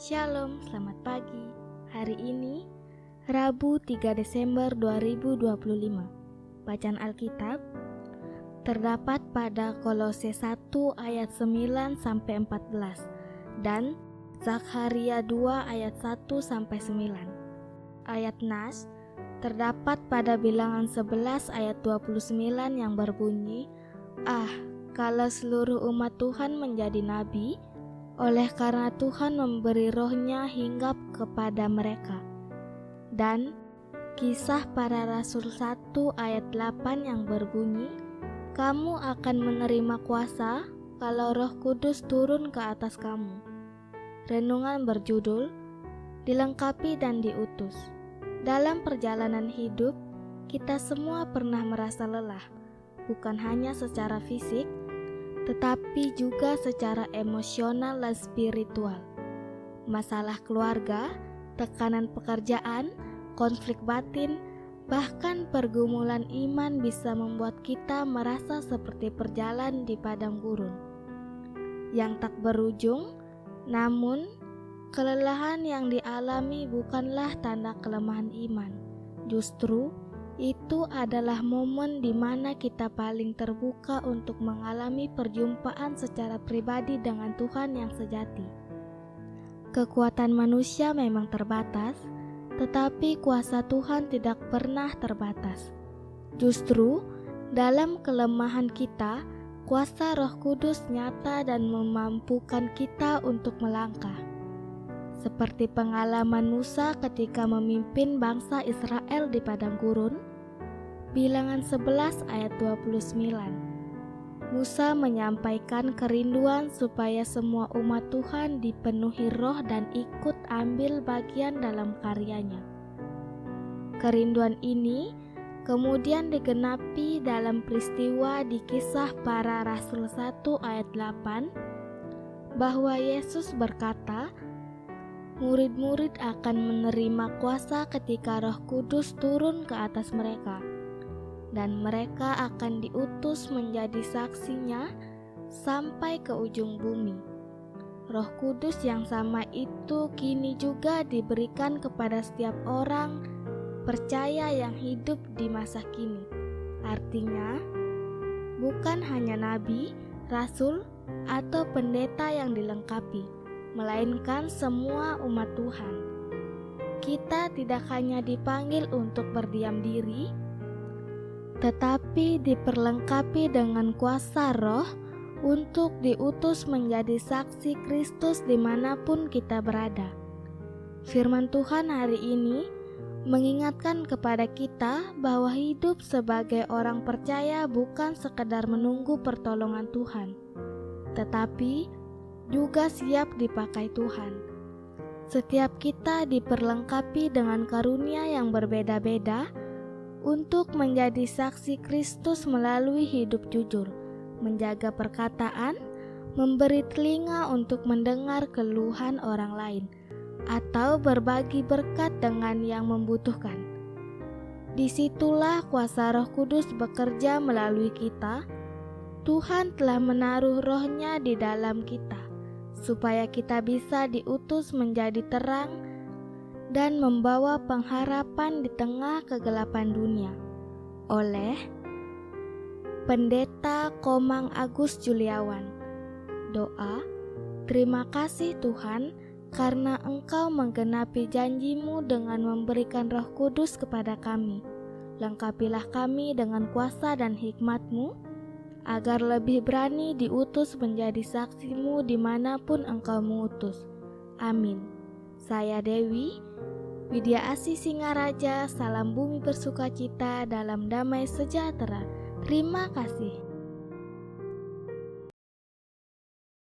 Shalom, selamat pagi. Hari ini, Rabu 3 Desember 2025. Bacaan Alkitab terdapat pada Kolose 1 ayat 9-14 dan Zakharia 2 ayat 1-9. Ayat Nas terdapat pada Bilangan 11 ayat 29 yang berbunyi, kalau seluruh umat Tuhan menjadi nabi, oleh karena Tuhan memberi roh-Nya hinggap kepada mereka. Dan Kisah Para Rasul 1 ayat 8 yang berbunyi, kamu akan menerima kuasa kalau Roh Kudus turun ke atas kamu. Renungan berjudul, dilengkapi dan diutus. Dalam perjalanan hidup, kita semua pernah merasa lelah, bukan hanya secara fisik, tetapi juga secara emosional dan spiritual. Masalah keluarga, tekanan pekerjaan, konflik batin, bahkan pergumulan iman bisa membuat kita merasa seperti berjalan di padang gurun yang tak berujung. Namun, kelelahan yang dialami bukanlah tanda kelemahan iman. Justru, itu adalah momen di mana kita paling terbuka untuk mengalami perjumpaan secara pribadi dengan Tuhan yang sejati. Kekuatan manusia memang terbatas, tetapi kuasa Tuhan tidak pernah terbatas. Justru, dalam kelemahan kita, kuasa Roh Kudus nyata dan memampukan kita untuk melangkah. Seperti pengalaman Musa ketika memimpin bangsa Israel di padang gurun, Bilangan 11 ayat 29. Musa menyampaikan kerinduan supaya semua umat Tuhan dipenuhi roh dan ikut ambil bagian dalam karyanya. Kerinduan ini kemudian digenapi dalam peristiwa di Kisah Para Rasul 1 ayat 8, bahwa Yesus berkata, murid-murid akan menerima kuasa ketika Roh Kudus turun ke atas mereka, dan mereka akan diutus menjadi saksinya sampai ke ujung bumi. Roh Kudus yang sama itu kini juga diberikan kepada setiap orang percaya yang hidup di masa kini. Artinya, bukan hanya nabi, rasul, atau pendeta yang dilengkapi, melainkan semua umat Tuhan. Kita tidak hanya dipanggil untuk berdiam diri, tetapi diperlengkapi dengan kuasa roh untuk diutus menjadi saksi Kristus dimanapun kita berada. Firman Tuhan hari ini mengingatkan kepada kita bahwa hidup sebagai orang percaya bukan sekedar menunggu pertolongan Tuhan, tetapi juga siap dipakai Tuhan. Setiap kita diperlengkapi dengan karunia yang berbeda-beda untuk menjadi saksi Kristus melalui hidup jujur, menjaga perkataan, memberi telinga untuk mendengar keluhan orang lain, atau berbagi berkat dengan yang membutuhkan. Disitulah kuasa Roh Kudus bekerja melalui kita. Tuhan telah menaruh roh-Nya di dalam kita, supaya kita bisa diutus menjadi terang dan membawa pengharapan di tengah kegelapan dunia. Oleh Pendeta Komang Agus Juliawan. Doa, terima kasih Tuhan, karena Engkau menggenapi janji-Mu dengan memberikan Roh Kudus kepada kami. Lengkapilah kami dengan kuasa dan hikmat-Mu, agar lebih berani diutus menjadi saksi-Mu dimanapun Engkau mengutus. Amin. Saya Dewi Widya Asih Singaraja, salam bumi bersukacita dalam damai sejahtera. Terima kasih.